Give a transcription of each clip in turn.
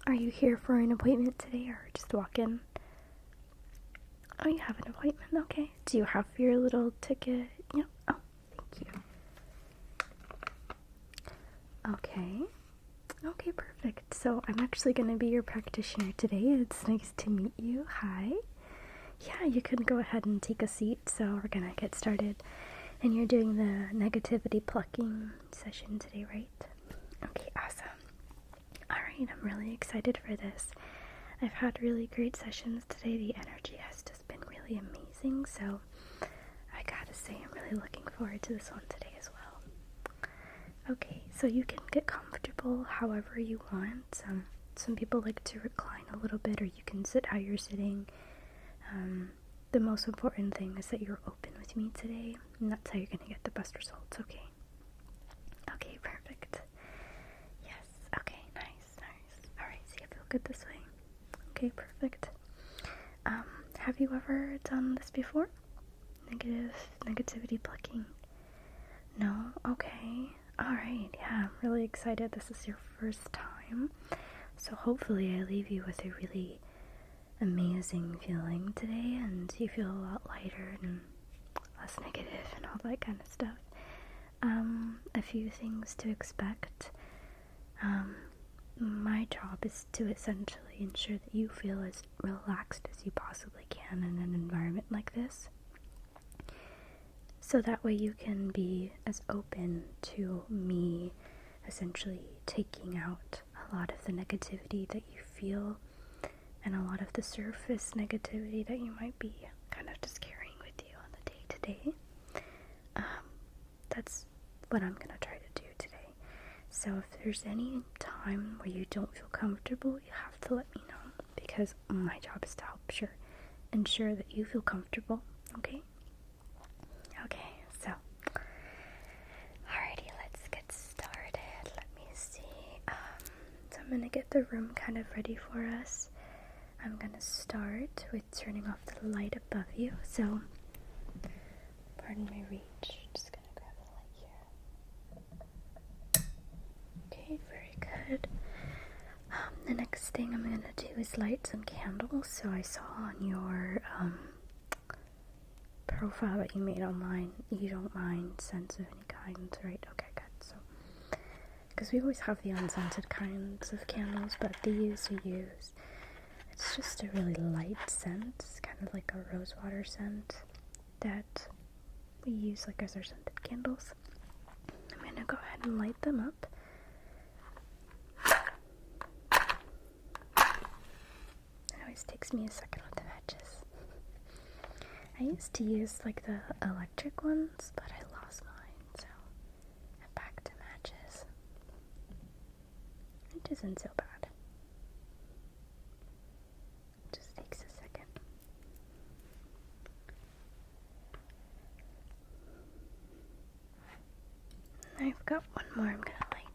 Are you here for an appointment today or just walk in? Oh, you have an appointment. Okay. Do you have your little ticket? Yeah. Oh, thank you. Okay. Okay, perfect. So I'm actually going to be your practitioner today. It's nice to meet you. Hi. Yeah, you can go ahead and take a seat. So we're going to get started. And you're doing the negativity plucking session today, right? Okay, awesome. Alright, I'm really excited for this. I've had really great sessions today. The energy has just been really amazing. So I gotta say, I'm really looking forward to this one today as well. Okay, so you can get comfortable however you want. Some people like to recline a little bit, or you can sit how you're sitting. The most important thing is that you're open with me today, and that's how you're going to get the best results, okay? Okay, perfect. Yes, okay, nice. Alright, see, I feel good this way. Okay, perfect. Have you ever done this before? Negativity plucking? No? Okay. Alright, yeah, I'm really excited. This is your first time. So hopefully I leave you with a really amazing feeling today, and you feel a lot lighter and less negative and all that kind of stuff. A few things to expect. My job is to essentially ensure that you feel as relaxed as you possibly can in an environment like this. So that way you can be as open to me essentially taking out a lot of the negativity that you feel and a lot of the surface negativity that you might be kind of just carrying with you on the day-to-day. That's what I'm going to try to do today. So if there's any time where you don't feel comfortable, you have to let me know, because my job is to help ensure that you feel comfortable, okay? Okay, so alrighty, let's get started. Let me see. So I'm going to get the room kind of ready for us. I'm going to start with turning off the light above you. So, pardon my reach. Just going to grab the light here. Okay, very good. The next thing I'm going to do is light some candles. So I saw on your profile that you made online, you don't mind scents of any kind, right? Okay, good. So, because we always have the unscented kinds of candles, but these we use. It's just a really light scent. It's kind of like a rosewater scent that we use like as our scented candles. I'm gonna go ahead and light them up. It always takes me a second with the matches. I used to use like the electric ones, but I lost mine, so I'm back to matches. It isn't so bad. Just takes a second. I've got one more I'm gonna light.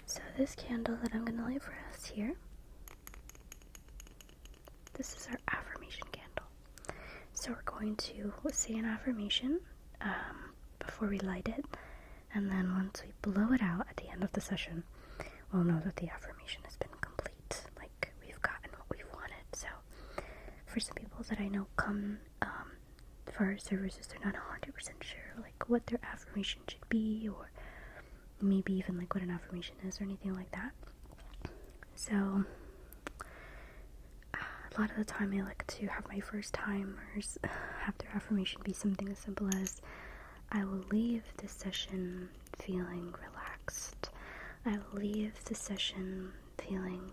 So this candle that I'm gonna light for us here, this is our affirmation candle. So we're going to say an affirmation before we light it, and then once we blow it out at the end of the session, we'll know that the affirmation has been complete, like we've gotten what we wanted. So for some people that I know come for our services, they're not 100% sure like what their affirmation should be, or maybe even like what an affirmation is or anything like that. So a lot of the time I like to have my first timers have their affirmation be something as simple as, I will leave this session feeling relaxed. I will leave the session feeling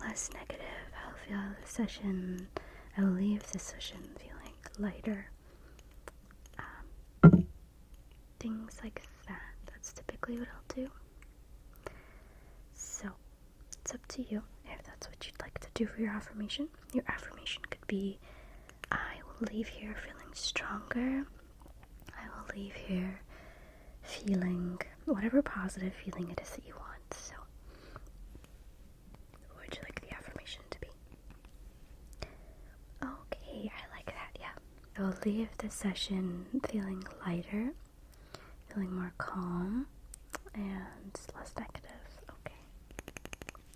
less negative. I will leave this session feeling lighter. Things like that. That's typically what I'll do. So, it's up to you if that's what you'd like to do for your affirmation. Your affirmation could be, I will leave here feeling stronger. I will leave here feeling whatever positive feeling it is that you want. So, what would you like the affirmation to be? Okay, I like that, yeah. you'll leave the session feeling lighter, feeling more calm, and less negative. Okay,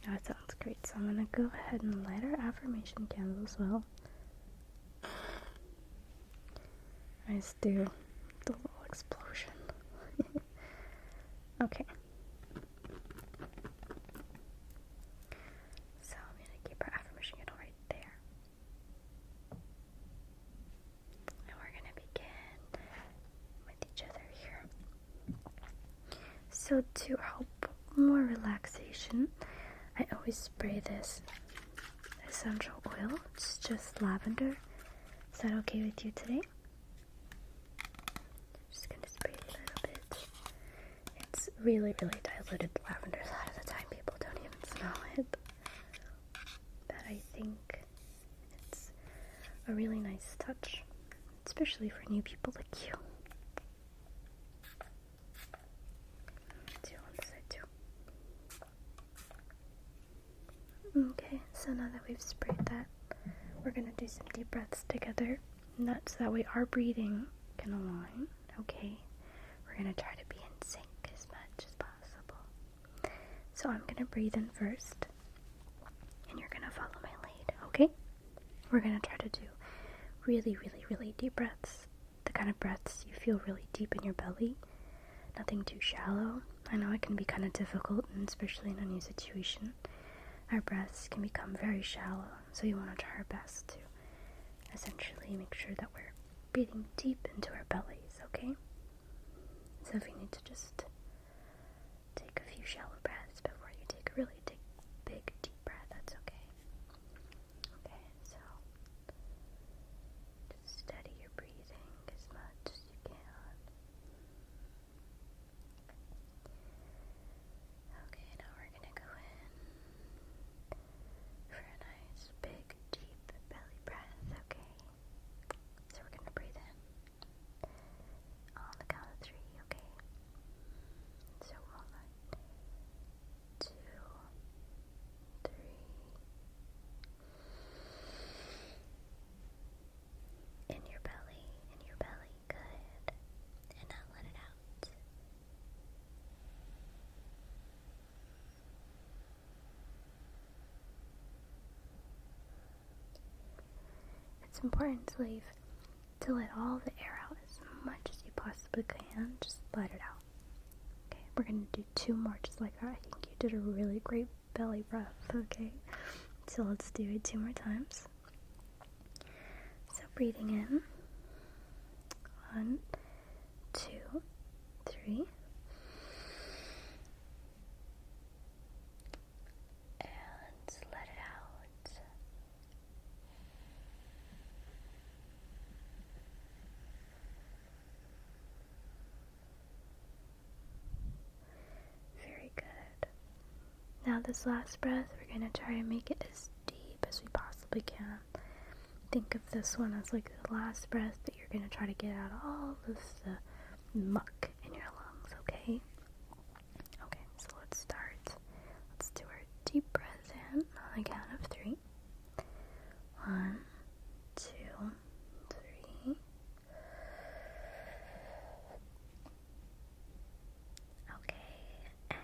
that sounds great. So I'm gonna go ahead and light our affirmation candle as well. Let's do the little explosion. Okay. So I'm gonna keep our affirmation candle right there. And we're gonna begin with each other here. So to help more relaxation, I always spray this essential oil. It's just lavender. Is that okay with you today? Just gonna spray it a little bit. It's really, really diluted lavender. A lot of the time people don't even smell it. But I think it's a really nice touch, especially for new people like you. Do on this side too. Okay, so now that we've sprayed that, we're gonna do some deep breaths together. And that's that way our breathing can align. Okay, we're gonna try to be in sync as much as possible. So I'm gonna breathe in first, and you're gonna follow my lead. Okay, we're gonna try to do really, really, really deep breaths. The kind of breaths you feel really deep in your belly. Nothing too shallow. I know it can be kind of difficult, and especially in a new situation, our breaths can become very shallow. So you want to try our best to essentially make sure that we're breathing deep into our bellies, okay? So if you need to just take a few shallow breaths before you take a really big deep breath, that's okay. Okay, so just steady your breathing as much as you can. Okay, now we're gonna go in for a nice big deep belly breath, okay? So we're gonna breathe in on the count of 3, okay? So 1, 2, 3. In your belly, good. And now let it out. It's important to let all the air out as much as you possibly can. Just let it out. Okay, we're gonna do 2 more just like that. I think you did a really great belly breath, okay? So let's do it 2 more times. So breathing in. 1, 2, 3. And let it out. Very good. Now this last breath, we're going to try and make it as deep as we possibly can. Think of this one as like the last breath that you're going to try to get out all of the muck in your lungs, okay? Okay, so let's start. Let's do our deep breath in on the count of 3. 1, 2, 3. Okay, and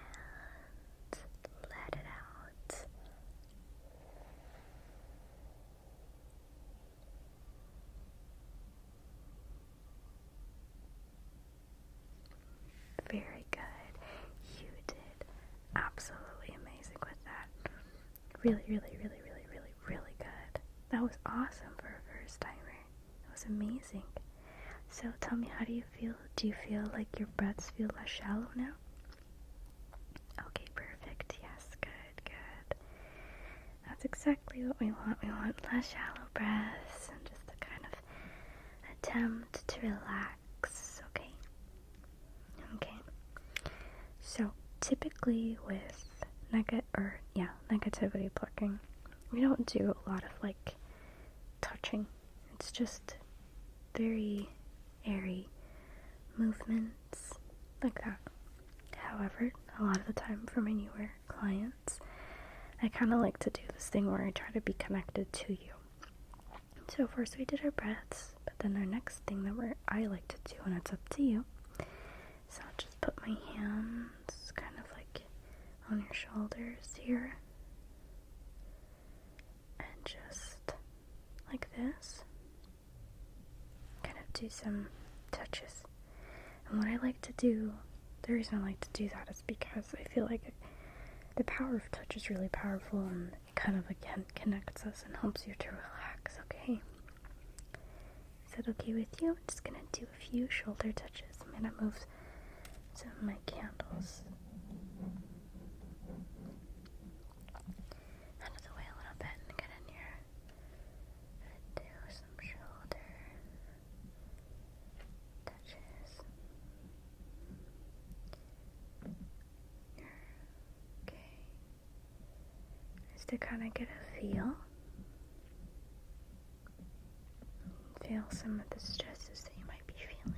let it out. Very good. You did absolutely amazing with that. Really, really, really, really, really, really good. That was awesome for a first timer. It was amazing. So tell me, how do you feel? Do you feel like your breaths feel less shallow now? Okay, perfect. Yes, good. That's exactly what we want. We want less shallow breaths and just a kind of attempt to relax, okay? Okay. So typically with negativity plucking, we don't do a lot of like touching. It's just very airy movements like that. However, a lot of the time for my newer clients, I kind of like to do this thing where I try to be connected to you. So first we did our breaths, but then our next thing that I like to do, and it's up to you. So I'll just put my hands kind of like on your shoulders here. And just like this. Kind of do some touches. And what I like to do, the reason I like to do that is because I feel like the power of touch is really powerful, and it kind of again connects us and helps you to relax, okay? Is that okay with you? I'm just gonna do a few shoulder touches. I'm gonna move some of my candles out of the way a little bit and get in here and do some shoulder touches. Okay. Just to kind of get a feel some of the stresses that you might be feeling.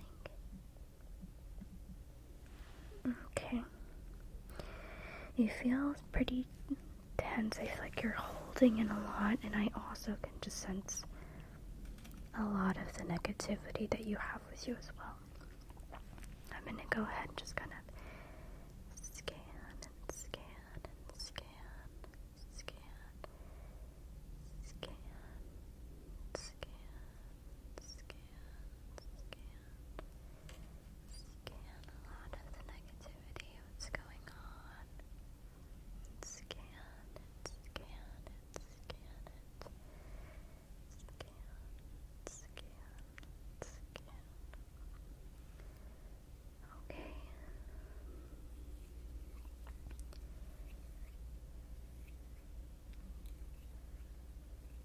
Okay. You feel pretty tense. I feel like you're holding in a lot, and I also can just sense a lot of the negativity that you have with you as well. I'm gonna go ahead and just kind of scan and scan and scan, scan, scan, scan. Scan a lot of the negativity, what's going on. Scan it, scan it, scan it. Scan, scan. Okay.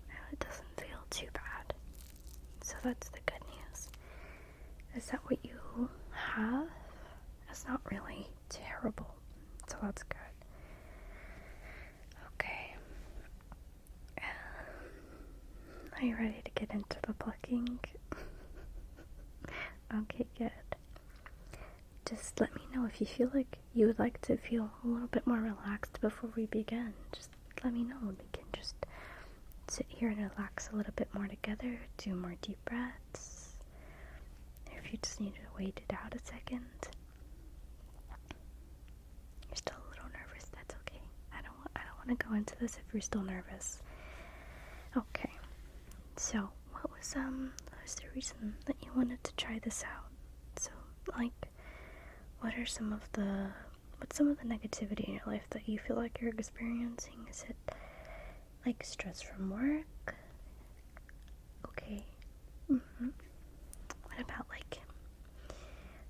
Now it doesn't feel too bad. So that's the good news. Is that what you have? It's not really terrible. So that's good. Okay. Are you ready to get into the plucking? Okay, good. Just let me know if you feel like you would like to feel a little bit more relaxed before we begin. Just let me know. We can just sit here and relax a little bit more together, do more deep breaths. If you just need to wait it out a second. You're still a little nervous, that's okay. I don't want to go into this if you're still nervous. Okay. So, what was the reason that you wanted to try this out? So, like, what's some of the negativity in your life that you feel like you're experiencing? Is it like stress from work? Okay. What about like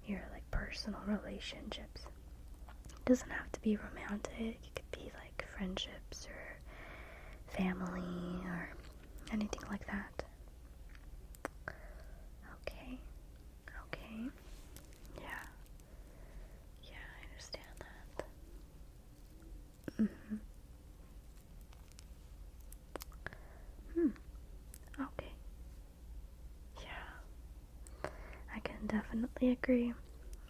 your like personal relationships? It doesn't have to be romantic. It could be like friendships or family or anything like that. Okay. Yeah, I understand that. Okay. Yeah. I can definitely agree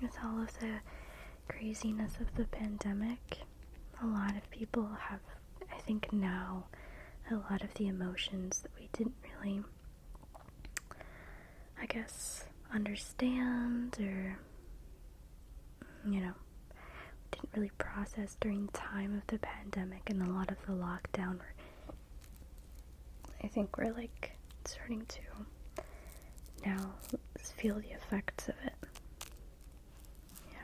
with all of the craziness of the pandemic. A lot of people have, I think now, a lot of the emotions that we didn't really, I guess, understand or, didn't really process during the time of the pandemic and a lot of the lockdown. I think we're like starting to now feel the effects of it. Yeah.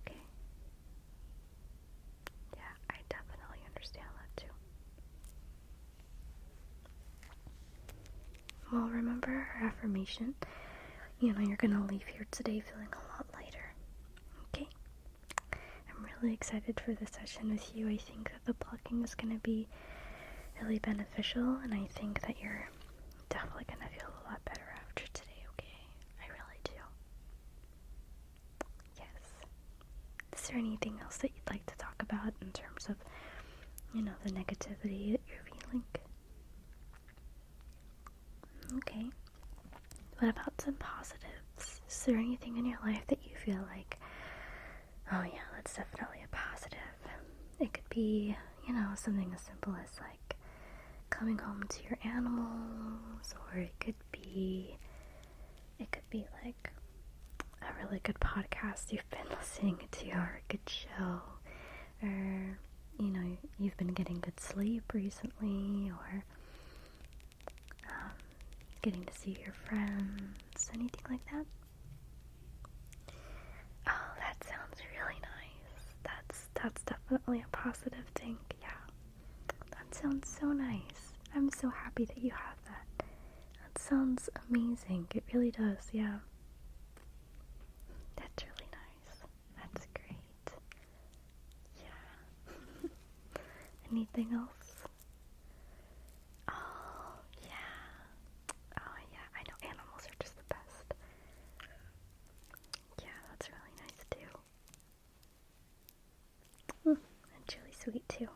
Okay. Yeah, I definitely understand that too. Well, remember our affirmation. You're gonna leave here today feeling a lot lighter. Okay? I'm really excited for this session with you. I think that the plucking is gonna be really beneficial, and I think that you're definitely gonna feel a lot better after today, okay? I really do. Yes. Is there anything else that you'd like to talk about in terms of, the negativity that you're feeling? Okay. What about some positives? Is there anything in your life that you feel like, oh yeah, that's definitely a positive? It could be, something as simple as like coming home to your animals, or it could be like a really good podcast you've been listening to, or a good show, or you've been getting good sleep recently, or getting to see your friends, anything like that. Oh, that sounds really nice. That's definitely a positive thing. Yeah, that sounds so nice. I'm so happy that you have that. That sounds amazing. It really does. Yeah, that's really nice. That's great. Yeah. Anything else? Oh yeah. Oh yeah. I know animals are just the best. Yeah, that's really nice too. That's really sweet too.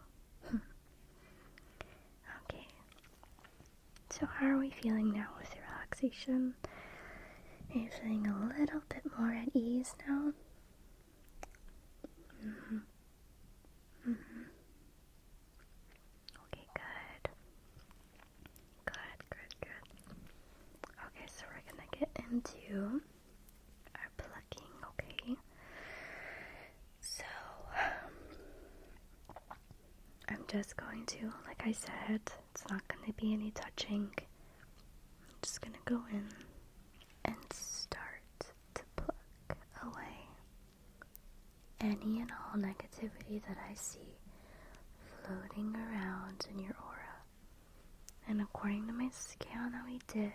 Okay. So how are we feeling now with relaxation? Are you feeling a little bit more at ease now? Okay, good. Good. Okay, so we're gonna get into our plucking, okay? So, I'm just going to, like I said, it's not going to be any touching. I'm just going to go in and start to pluck away any and all negativity that I see floating around in your aura. And according to my scan that we did,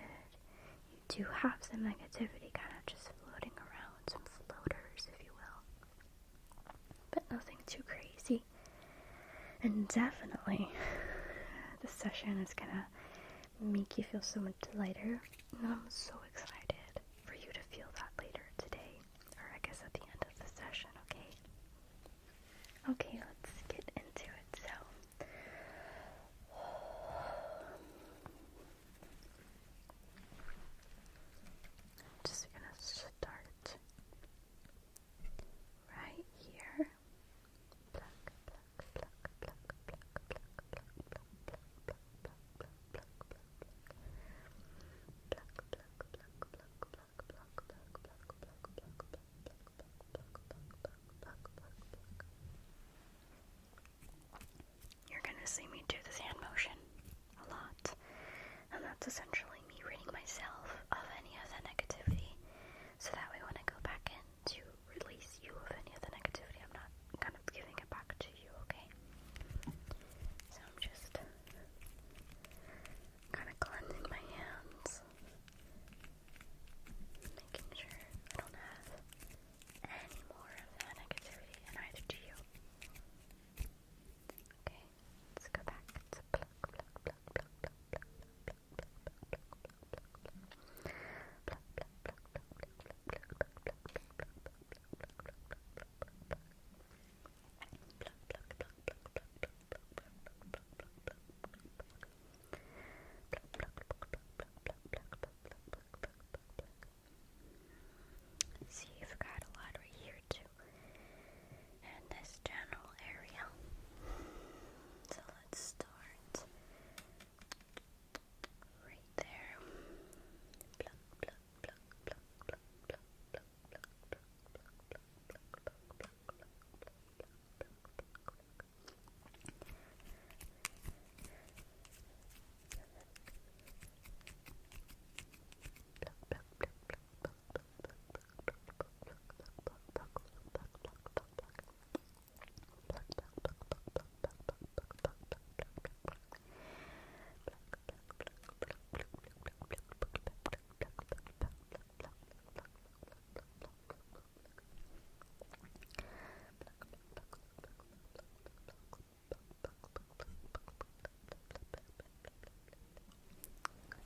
you do have some negativity kind of just floating around, some floaters, if you will. But nothing too crazy. And definitely, this session is gonna make you feel so much lighter. And I'm so excited for you to feel that later today, or I guess at the end of the session, okay? Okay, let's get into it. So, I'm just gonna start right here. You're gonna see me do this hand motion a lot, and that's essentially me ridding myself of any of the negativity, so that way when I go back in to release you of any of the negativity, I'm not kind of giving it back to you, okay? So I'm just kind of cleansing my hands, making sure I don't have any more of that negativity, and either do you. Okay, let's go back to pluck. See, you've got a lot right here too, and this general area. So let's start right there.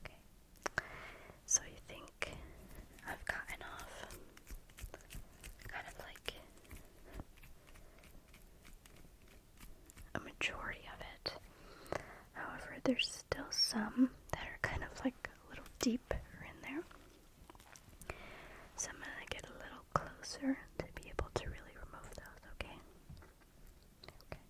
Okay, so you think I've gotten off kind of like a majority of it. However, there's still some that are kind of like a little deeper in there. So I'm gonna get a little closer to be able to really remove those, okay? Okay.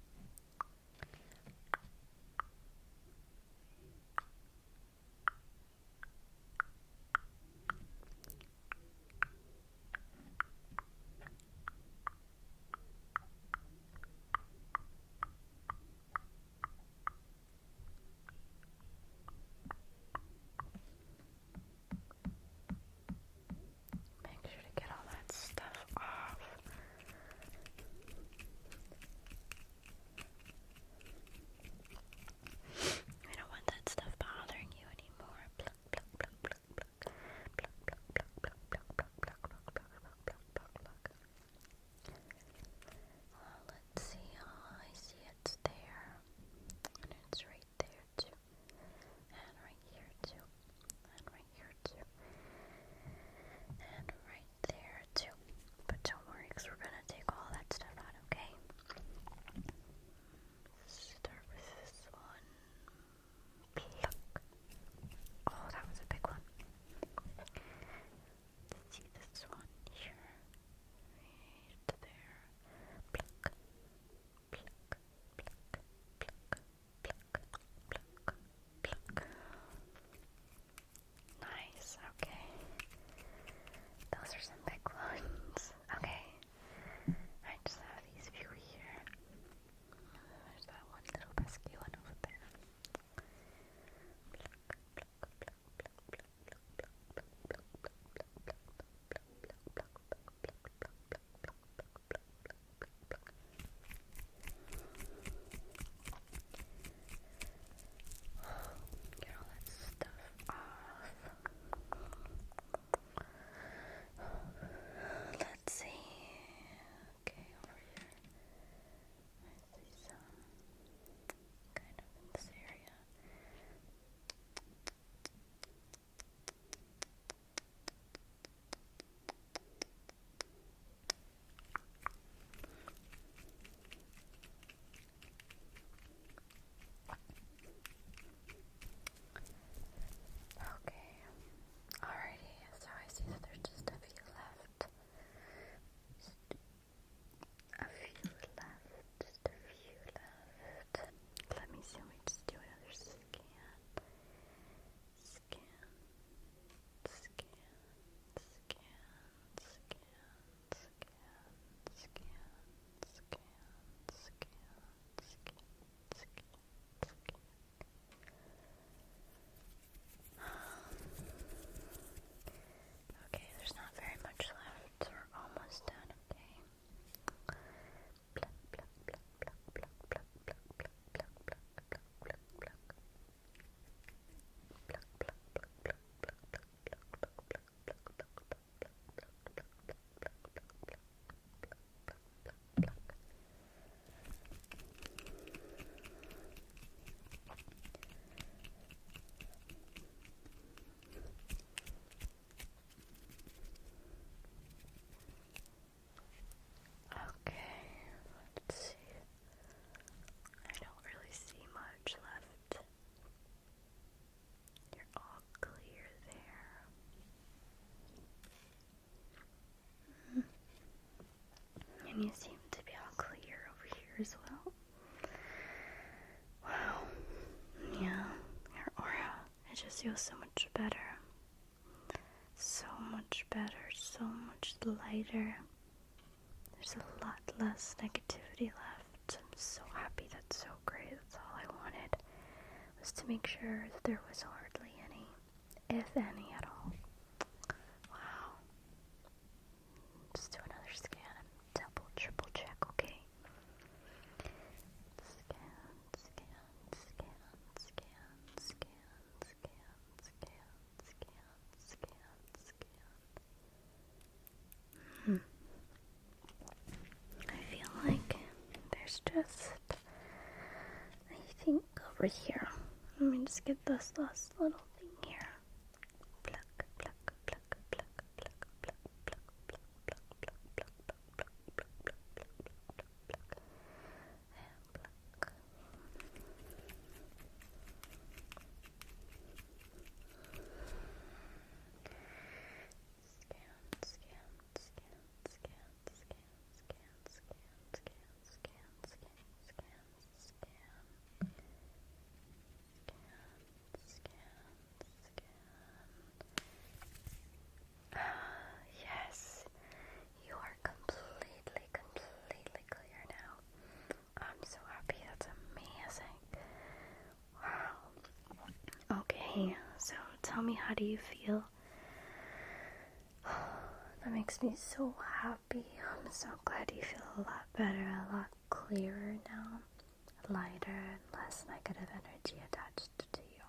just feels so much better. So much better, so much lighter. There's a lot less negativity left. I'm so happy. That's so great. That's all I wanted, was to make sure that there was hardly any, if any at all. Wow. Just do another scan and double, triple check, okay? Scan, scan, scan, scan, scan, scan, scan, scan, scan, scan. I feel like there's just, I think over here. Let me just get this last little thing here. Pluck, pluck, pluck, pluck, pluck, pluck, pluck, pluck, pluck, pluck, pluck, pluck, pluck, pluck, pluck, pluck, pluck, and pluck. Scan, scan, scan, scan, scan, scan, scan, scan, scan, scan, scan, scan. Yes, you are completely clear now. I'm so happy. That's amazing. Wow. Okay, so tell me, how do you feel? That makes me so happy. I'm so glad you feel a lot better, a lot clearer now. Lighter and less negative energy attached to you.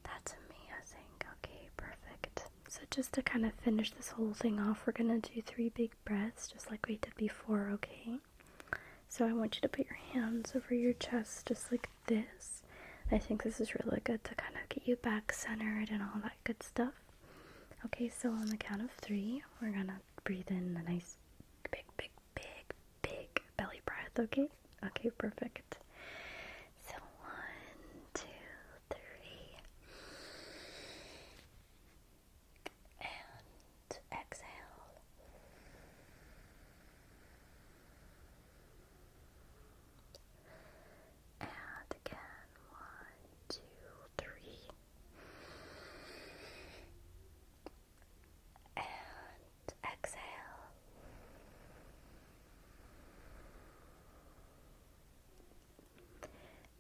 That's amazing. Okay, perfect. So just to kind of finish this whole thing off, we're gonna do 3 big breaths, just like we did before, okay? So I want you to put your hands over your chest, just like this. I think this is really good to kind of get you back centered and all that good stuff. Okay, so on the count of 3, we're gonna breathe in a nice big belly breath, okay? Okay, perfect. So 1, 2, 3. And exhale. And again, 1, 2, 3. And exhale.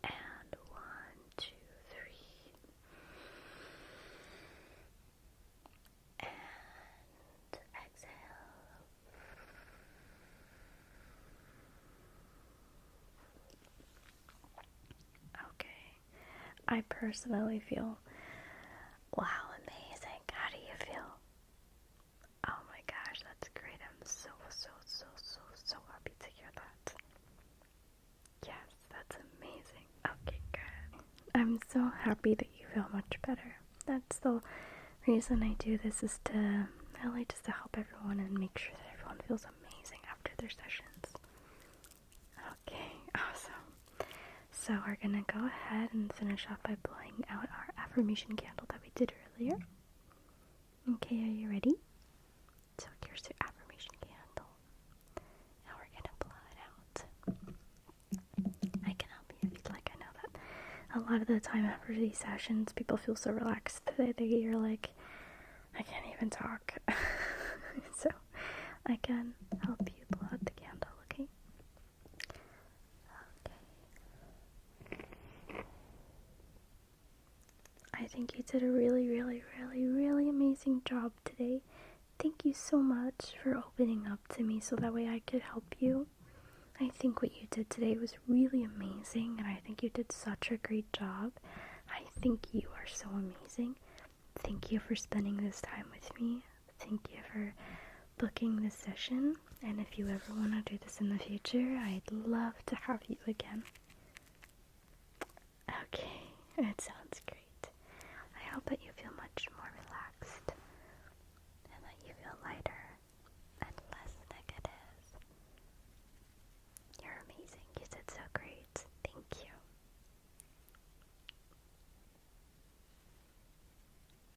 And 1, 2, 3. And exhale. Okay. I personally feel, wow, amazing. How do you feel? Oh my gosh, that's great. I'm so happy to hear that. Yes, that's amazing. Okay, good. I'm so happy that you feel much better. That's the reason I do this, is to really just to help everyone and make sure that everyone feels amazing after their sessions. Okay, awesome. So we're gonna go ahead and finish off by blowing out our affirmation candle that we did earlier. Okay, are you ready? So here's your affirmation candle. Now we're gonna blow it out. I can help you if you'd like. I know that a lot of the time after these sessions, people feel so relaxed that you're like, I can't even talk. So I can help you blow out the candle, okay? Okay. I think you did a really amazing job today. Thank you so much for opening up to me so that way I could help you. I think what you did today was really amazing, and I think you did such a great job. I think you are so amazing. Thank you for spending this time with me. Thank you for booking this session, and if you ever want to do this in the future, I'd love to have you again. Okay, it sounds great. I hope that you feel